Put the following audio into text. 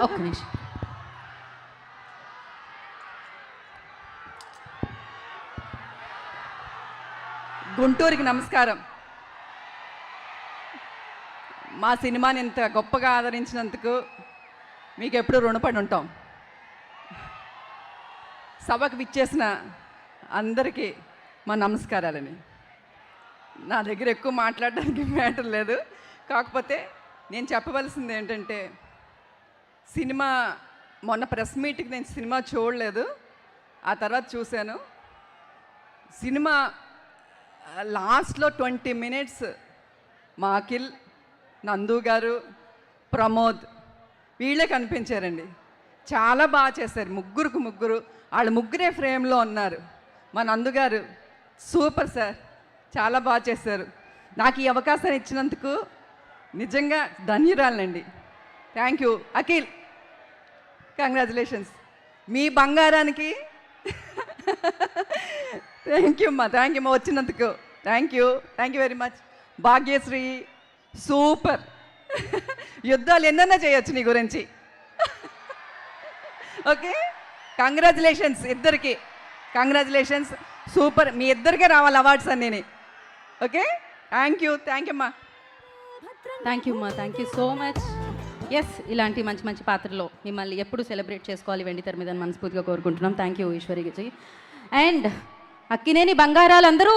ఒక్క నిమిషం. గుంటూరుకి నమస్కారం. మా సినిమాని ఇంత గొప్పగా ఆదరించినందుకు మీకు ఎప్పుడూ రుణపడి ఉంటాం. సభకు విచ్చేసిన అందరికీ మా నమస్కారాలని. నా దగ్గర ఎక్కువ మాట్లాడడానికి మ్యాటర్ లేదు. కాకపోతే నేను చెప్పవలసింది ఏంటంటే, సినిమా మొన్న ప్రెస్ మీట్కి నేను సినిమా చూడలేదు, ఆ తర్వాత చూశాను. సినిమా లాస్ట్లో 20 minutes మా అఖిల్, నందు గారు, ప్రమోద్ వీళ్ళే కనిపించారండి. చాలా బాగా చేశారు. ముగ్గురు వాళ్ళు ముగ్గురే ఫ్రేమ్లో ఉన్నారు. మా నందు గారు సూపర్ సార్, చాలా బాగా చేశారు. నాకు ఈ అవకాశాన్ని ఇచ్చినందుకు నిజంగా ధన్యురాలండి. థ్యాంక్ యూ అఖిల్, కంగ్రాచులేషన్స్ మీ బంగారానికి. థ్యాంక్ యూ అమ్మా వచ్చినందుకు. Thank you very much. Bhagyashri super. యుద్ధాలు ఎన్నన్నా చేయొచ్చు నీ గురించి. ఓకే, కంగ్రాచులేషన్స్ ఇద్దరికి, కంగ్రాచులేషన్స్. సూపర్, మీ ఇద్దరికే రావాలి అవార్డ్స్ అన్నీ. ఓకే, థ్యాంక్ యూ అమ్మా. థ్యాంక్ యూ అమ్మా, thank you so much. Yes, ఇలాంటి మంచి మంచి పాత్రలో మిమ్మల్ని ఎప్పుడు సెలబ్రేట్ చేసుకోవాలి వెండితెర మీద మనస్ఫూర్తిగా కోరుకుంటున్నాం. థ్యాంక్ యూ ఈశ్వరికి. అండ్ అక్కినేని బంగారాలు అందరూ